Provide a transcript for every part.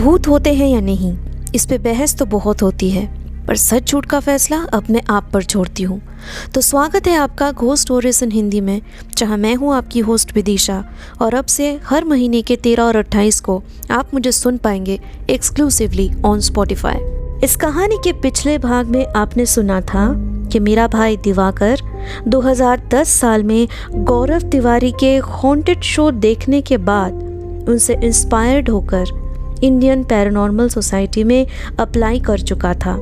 भूत होते हैं या नहीं, इस पे बहस तो बहुत होती है, पर सच झूठ का फैसला अपने आप पर छोड़ती हूँ। तो स्वागत है आपका घोस्ट स्टोरीज इन हिंदी में, जहाँ मैं हूँ आपकी होस्ट विदिशा। और अब से हर महीने के 13 और 28 को आप मुझे सुन पाएंगे एक्सक्लूसिवली ऑन स्पॉटिफाई। इस कहानी के पिछले भाग में आपने सुना था कि मेरा भाई दिवाकर 2010 साल में गौरव तिवारी के हॉन्टेड शो देखने के बाद उनसे इंस्पायर्ड होकर इंडियन पैरानॉर्मल सोसाइटी में अप्लाई कर चुका था,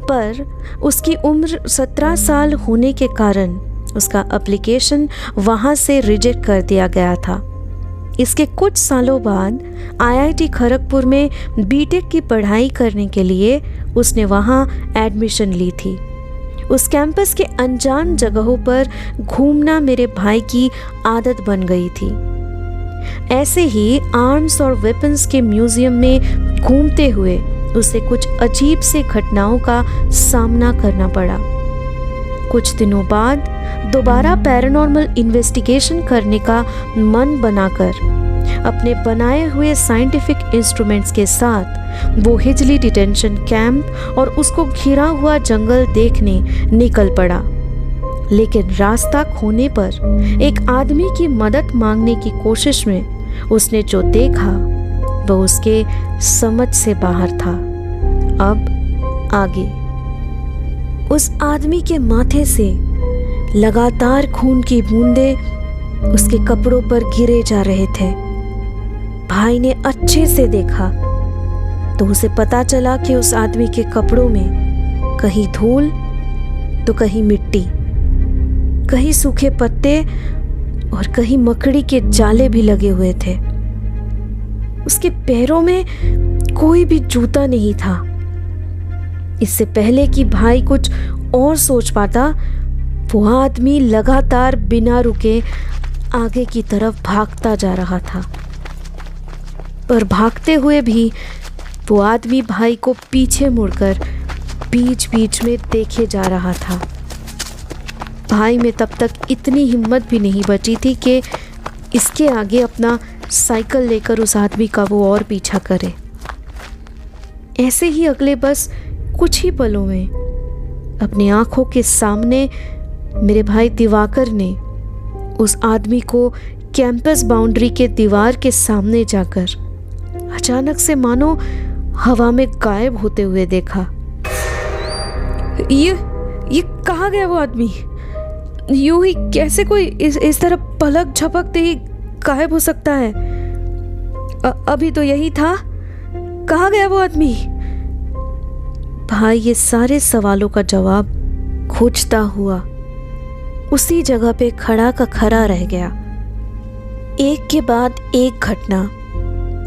पर उसकी उम्र 17 साल होने के कारण उसका एप्लीकेशन वहाँ से रिजेक्ट कर दिया गया था। इसके कुछ सालों बाद आईआईटी खड़गपुर में बीटेक की पढ़ाई करने के लिए उसने वहाँ एडमिशन ली थी। उस कैंपस के अनजान जगहों पर घूमना मेरे भाई की आदत बन गई थी। ऐसे ही आर्म्स और वेपन्स के म्यूजियम में घूमते हुए उसे कुछ अजीब से घटनाओं का सामना करना पड़ा। कुछ दिनों बाद दोबारा पैरानॉर्मल इन्वेस्टिगेशन करने का मन बनाकर अपने बनाए हुए साइंटिफिक इंस्ट्रूमेंट्स के साथ वो हिजली डिटेंशन कैंप और उसको घिरा हुआ जंगल देखने निकल पड़ा। लेकिन रास्ता खोने पर एक आदमी की मदद मांगने की कोशिश में उसने जो देखा वह उसके समझ से बाहर था। अब आगे उस आदमी के माथे से लगातार खून की बूंदें उसके कपड़ों पर गिरे जा रहे थे। भाई ने अच्छे से देखा तो उसे पता चला कि उस आदमी के कपड़ों में कहीं धूल तो कहीं मिट्टी, कहीं सूखे पत्ते और कहीं मकड़ी के जाले भी लगे हुए थे। उसके पैरों में कोई भी जूता नहीं था। इससे पहले कि भाई कुछ और सोच पाता, वो आदमी लगातार बिना रुके आगे की तरफ भागता जा रहा था। पर भागते हुए भी वो आदमी भाई को पीछे मुड़कर बीच बीच में देखे जा रहा था। भाई में तब तक इतनी हिम्मत भी नहीं बची थी कि इसके आगे अपना साइकिल लेकर उस आदमी का वो और पीछा करे। ऐसे ही अगले बस कुछ ही पलों में अपनी आंखों के सामने मेरे भाई दिवाकर ने उस आदमी को कैंपस बाउंड्री के दीवार के सामने जाकर अचानक से मानो हवा में गायब होते हुए देखा। ये कहाँ गया वो आदमी? यूं ही कैसे कोई इस तरह पलक झपकते ही गायब हो सकता है? अभी तो यही था, कहाँ गया वो आदमी? भाई ये सारे सवालों का जवाब खोजता हुआ उसी जगह पे खड़ा का खड़ा रह गया। एक के बाद एक घटना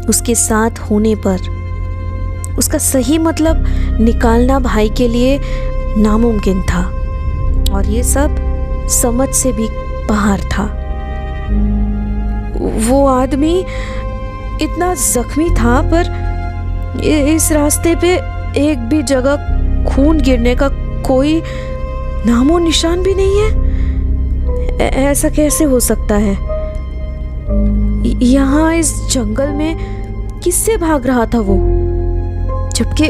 उसके साथ होने पर उसका सही मतलब निकालना भाई के लिए नामुमकिन था, और ये सब समझ से भी बाहर था। वो आदमी इतना जख्मी था, पर इस रास्ते पे एक भी जगह खून गिरने का कोई नामो निशान भी नहीं है। ऐसा कैसे हो सकता है? यहाँ इस जंगल में किससे भाग रहा था वो, जबकि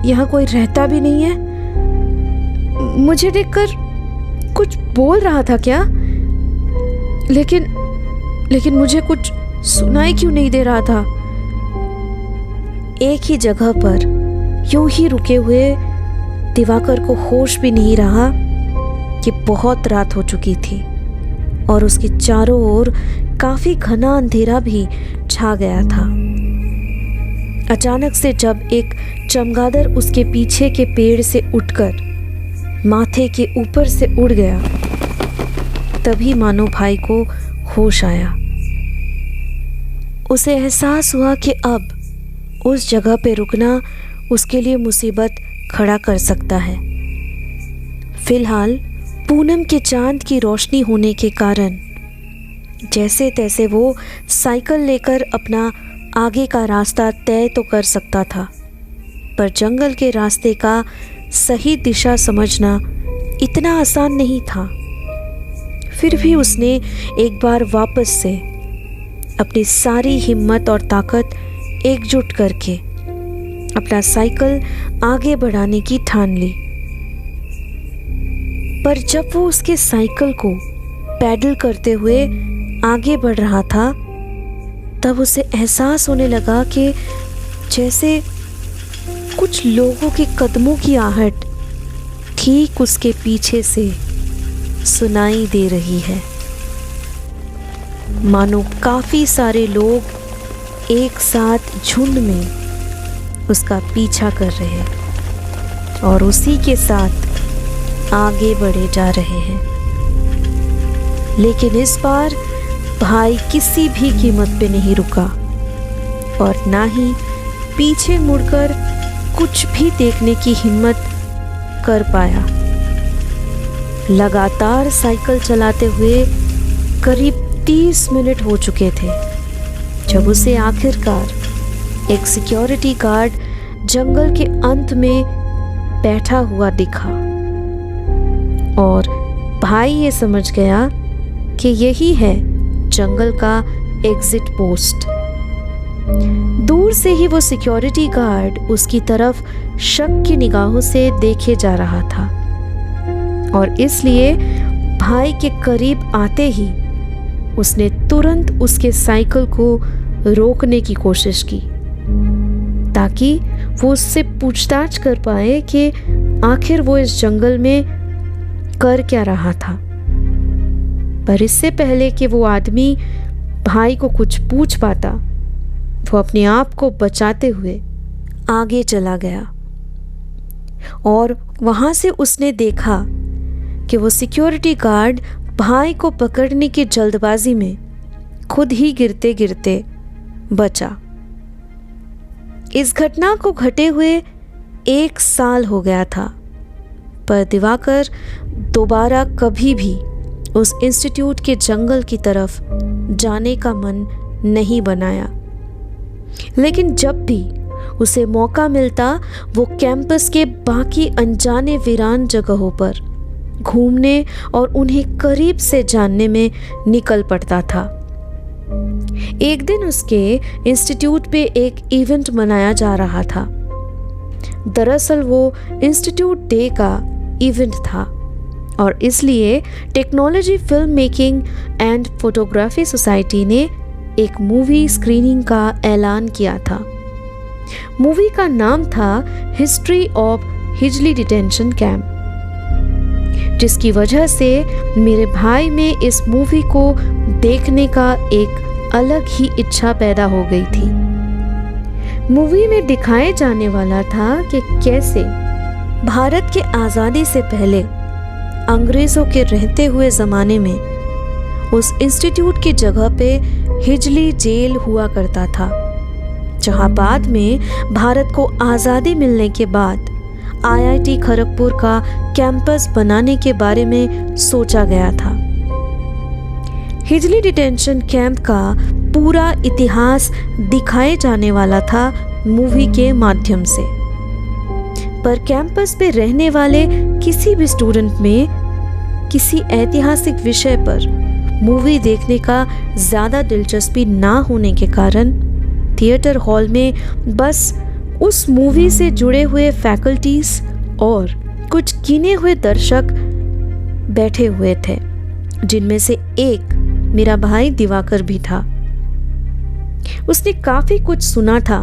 यहाँ कोई रहता भी नहीं है? मुझे देखकर कुछ बोल रहा था क्या? लेकिन मुझे कुछ सुनाई क्यों नहीं दे रहा था? एक ही जगह पर यूं ही रुके हुए दिवाकर को होश भी नहीं रहा कि बहुत रात हो चुकी थी और उसके चारों ओर काफी घना अंधेरा भी छा गया था। अचानक से जब एक चमगादड़ उसके पीछे के पेड़ से उठकर माथे के ऊपर से उड़ गया, तभी मानो भाई को होश आया। उसे एहसास हुआ कि अब उस जगह पे रुकना उसके लिए मुसीबत खड़ा कर सकता है। फिलहाल पूनम के चांद की रोशनी होने के कारण जैसे तैसे वो साइकिल लेकर अपना आगे का रास्ता तय तो कर सकता था, पर जंगल के रास्ते का सही दिशा समझना इतना आसान नहीं था। फिर भी उसने एक बार वापस से अपनी सारी हिम्मत और ताकत एकजुट करके अपना साइकिल आगे बढ़ाने की ठान ली। पर जब वो उसके साइकिल को पैडल करते हुए आगे बढ़ रहा था, तब उसे एहसास होने लगा कि जैसे कुछ लोगों के कदमों की आहट ठीक उसके पीछे से सुनाई दे रही है, मानो काफी सारे लोग एक साथ झुंड में उसका पीछा कर रहे हैं और उसी के साथ आगे बढ़े जा रहे हैं। लेकिन इस बार भाई किसी भी कीमत पे नहीं रुका और ना ही पीछे मुड़कर कुछ भी देखने की हिम्मत कर पाया। लगातार साइकिल चलाते हुए करीब 30 मिनट हो चुके थे जब उसे आखिरकार एक सिक्योरिटी गार्ड जंगल के अंत में बैठा हुआ दिखा और भाई ये समझ गया कि यही है जंगल का एग्जिट पोस्ट। दूर से ही वो सिक्योरिटी गार्ड उसकी तरफ शक की निगाहों से देखे जा रहा था और इसलिए भाई के करीब आते ही उसने तुरंत उसके साइकिल को रोकने की कोशिश की ताकि वो उससे पूछताछ कर पाए कि आखिर वो इस जंगल में कर क्या रहा था। पर इससे पहले कि वो आदमी भाई को कुछ पूछ पाता, वो अपने आप को बचाते हुए आगे चला गया और वहां से उसने देखा कि वो सिक्योरिटी गार्ड भाई को पकड़ने की जल्दबाजी में खुद ही गिरते गिरते बचा। इस घटना को घटे हुए 1 साल हो गया था, पर दिवाकर दोबारा कभी भी उस इंस्टीट्यूट के जंगल की तरफ जाने का मन नहीं बनाया। लेकिन जब भी उसे मौका मिलता वो कैंपस के बाकी अनजाने वीरान जगहों पर घूमने और उन्हें करीब से जानने में निकल पड़ता था। एक दिन उसके इंस्टीट्यूट पे एक इवेंट मनाया जा रहा था। दरअसल वो इंस्टीट्यूट डे का इवेंट था और इसलिए technology film making and photography society ने एक मूवी स्क्रीनिंग का ऐलान किया था। मूवी का नाम था history of Hijli detention camp, जिसकी वजह से मेरे भाई में इस मूवी को देखने का एक अलग ही इच्छा पैदा हो गई थी। मूवी में दिखाए जाने वाला था कि कैसे भारत के आज़ादी से पहले अंग्रेज़ों के रहते हुए ज़माने में उस इंस्टीट्यूट की जगह पे हिजली जेल हुआ करता था, जहां बाद में भारत को आज़ादी मिलने के बाद आईआईटी खड़गपुर का कैंपस बनाने के बारे में सोचा गया था। हिजली डिटेंशन कैंप का पूरा इतिहास दिखाए जाने वाला था मूवी के माध्यम से, पर कैंपस पे रहने वाले किसी भी स्टूडेंट में किसी ऐतिहासिक विषय पर मूवी देखने का ज़्यादा दिलचस्पी ना होने के कारण थिएटर हॉल में बस उस मूवी से जुड़े हुए फैकल्टीज और कुछ गिने हुए दर्शक बैठे हुए थे, जिनमें से एक मेरा भाई दिवाकर भी था। उसने काफी कुछ सुना था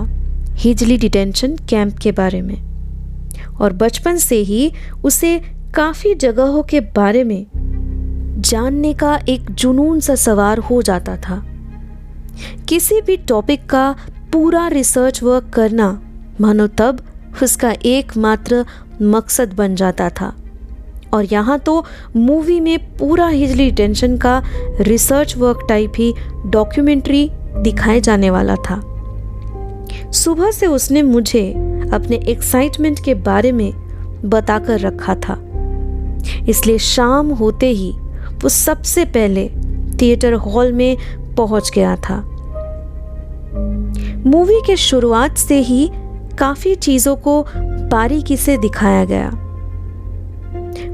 हिजली डिटेंशन कैंप के बारे में और बचपन से ही उसे काफी जगहों के बारे में जानने का एक जुनून सा सवार हो जाता था। किसी भी टॉपिक का पूरा रिसर्च वर्क करना मानो तब उसका एकमात्र मकसद बन जाता था और यहाँ तो मूवी में पूरा हिजली डिटेंशन का रिसर्च वर्क टाइप ही डॉक्यूमेंट्री दिखाए जाने वाला था। सुबह से उसने मुझे अपने एक्साइटमेंट के बारे में बताकर रखा था, इसलिए शाम होते ही वो सबसे पहले थिएटर हॉल में पहुंच गया था। मूवी के शुरुआत से ही काफी चीजों को बारीकी से दिखाया गया।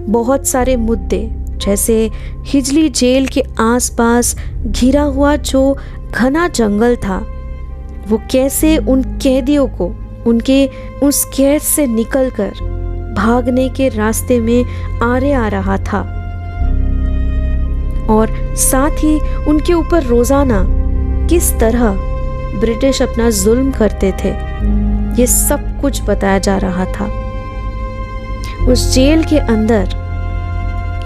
बहुत सारे मुद्दे जैसे हिजली जेल के आसपास घिरा हुआ जो घना जंगल था वो कैसे उन कैदियों को उनके उस कैद से निकलकर भागने के रास्ते में आरे आ रहा था, और साथ ही उनके ऊपर रोजाना किस तरह ब्रिटिश अपना जुल्म करते थे, ये सब कुछ बताया जा रहा था। उस जेल के अंदर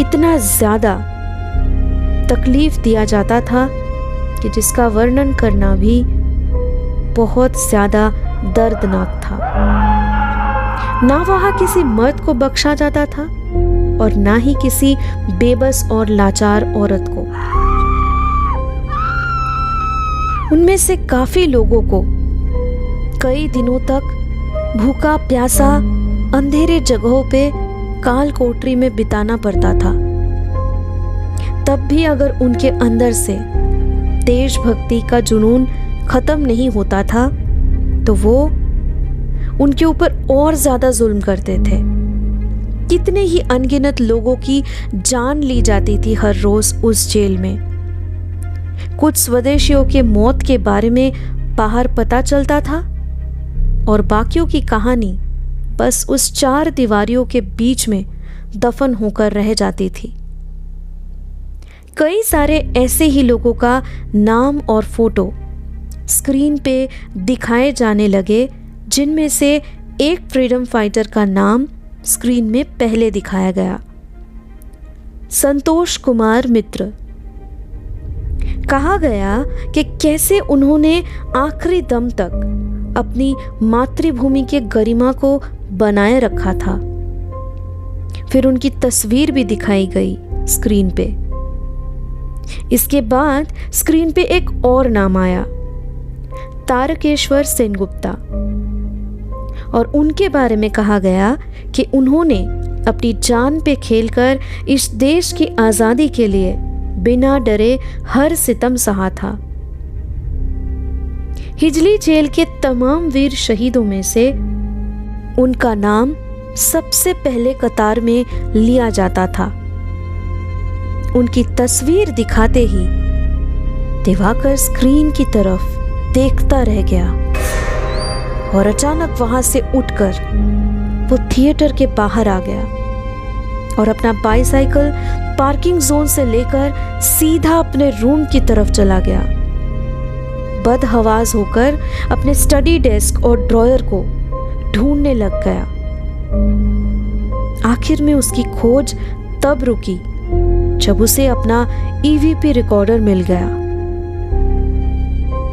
इतना ज्यादा तकलीफ दिया जाता था कि जिसका वर्णन करना भी बहुत ज्यादा दर्दनाक था। ना वहां किसी मर्द को बख्शा जाता था और ना ही किसी बेबस और लाचार औरत को। उनमें से काफी लोगों को कई दिनों तक भूखा प्यासा अंधेरे जगहों पे काल कोठरी में बिताना पड़ता था। तब भी अगर उनके अंदर से देशभक्ति का जुनून खत्म नहीं होता था तो वो उनके ऊपर और ज्यादा जुल्म करते थे। कितने ही अनगिनत लोगों की जान ली जाती थी हर रोज उस जेल में। कुछ स्वदेशियों के मौत के बारे में बाहर पता चलता था और बाकियों की कहानी बस उस 4 दीवारियों के बीच में दफन होकर रह जाती थी। कई सारे ऐसे ही लोगों का नाम और फोटो स्क्रीन पे दिखाए जाने लगे, जिनमें से एक फ्रीडम फाइटर का नाम स्क्रीन में पहले दिखाया गया, संतोष कुमार मित्र। कहा गया कि कैसे उन्होंने आखिरी दम तक अपनी मातृभूमि के गरिमा को बनाए रखा था। फिर उनकी तस्वीर भी दिखाई गई स्क्रीन पे। इसके बाद स्क्रीन पे एक और नाम आया, तारकेश्वर सेनगुप्ता, और उनके बारे में कहा गया कि उन्होंने अपनी जान पे खेलकर इस देश की आजादी के लिए बिना डरे हर सितम सहा था। हिजली जेल के तमाम वीर शहीदों में से उनका नाम सबसे पहले कतार में लिया जाता था। उनकी तस्वीर दिखाते ही दिवाकर स्क्रीन की तरफ देखता रह गया और अचानक वहां से उठकर वो थिएटर के बाहर आ गया और अपना बाइसाइकिल पार्किंग जोन से लेकर सीधा अपने रूम की तरफ चला गया। बदहवास होकर अपने स्टडी डेस्क और ड्रॉयर को ढूंढने लग गया। आखिर में उसकी खोज तब रुकी जब उसे अपना ईवीपी रिकॉर्डर मिल गया।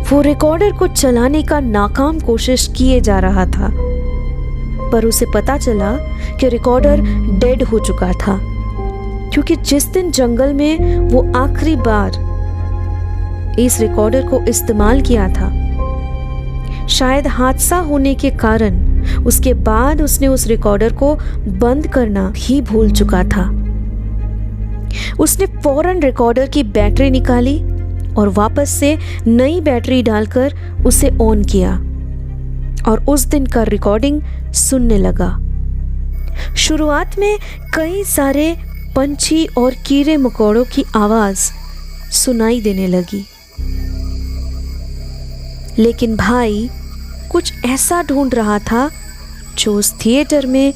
वो रिकॉर्डर को चलाने का नाकाम कोशिश किए जा रहा था, पर उसे पता चला कि रिकॉर्डर डेड हो चुका था, क्योंकि जिस दिन जंगल में वो आखिरी बार इस रिकॉर्डर को इस्तेमाल किया था, शायद हादसा होने के कारण उसके बाद उसने उस रिकॉर्डर को बंद करना ही भूल चुका था। उसने फौरन रिकॉर्डर की बैटरी निकाली और वापस से नई बैटरी डालकर उसे ऑन किया और उस दिन का रिकॉर्डिंग सुनने लगा। शुरुआत में कई सारे पंछी और कीड़े मकोड़ों की आवाज सुनाई देने लगी, लेकिन भाई कुछ ऐसा ढूंढ रहा था जो उस थिएटर में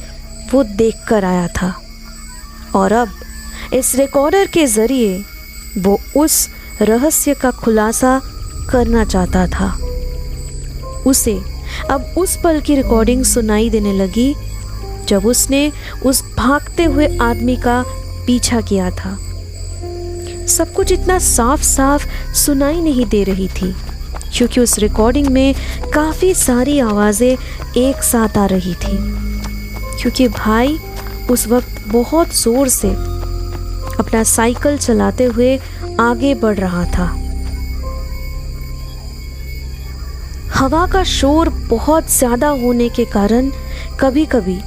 वो देखकर आया था, और अब इस रिकॉर्डर के जरिए वो उस रहस्य का खुलासा करना चाहता था। उसे अब उस पल की रिकॉर्डिंग सुनाई देने लगी जब उसने उस भागते हुए आदमी का पीछा किया था। सब कुछ इतना साफ साफ सुनाई नहीं दे रही थी, क्योंकि उस रिकॉर्डिंग में काफ़ी सारी आवाज़ें एक साथ आ रही थी, क्योंकि भाई उस वक्त बहुत ज़ोर से अपना साइकिल चलाते हुए आगे बढ़ रहा था। हवा का शोर बहुत ज़्यादा होने के कारण कभी कभी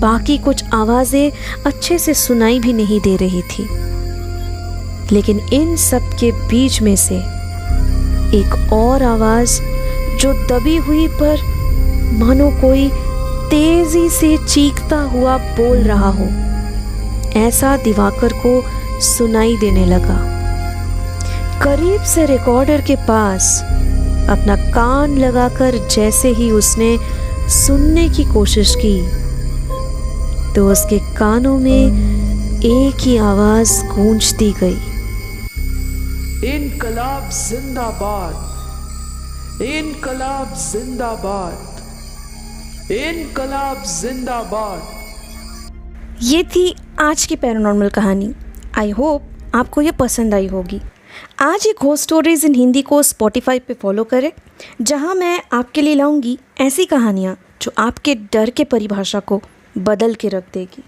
बाकी कुछ आवाज़ें अच्छे से सुनाई भी नहीं दे रही थी, लेकिन इन सब के बीच में से एक और आवाज़ जो दबी हुई पर मानो कोई तेजी से चीखता हुआ बोल रहा हो, ऐसा दिवाकर को सुनाई देने लगा। करीब से रिकॉर्डर के पास अपना कान लगाकर जैसे ही उसने सुनने की कोशिश की तो उसके कानों में एक ही आवाज गूंजती गई, इनकलाब जिंदाबाद, इनकलाब जिंदाबाद, इनकलाब जिंदाबाद। ये थी आज की पैरानॉर्मल कहानी। आई होप आपको ये पसंद आई होगी। आज एक घोस्ट स्टोरीज इन हिंदी को स्पॉटिफाई पे फॉलो करें, जहां मैं आपके लिए लाऊंगी ऐसी कहानियां जो आपके डर के परिभाषा को बदल के रख देगी।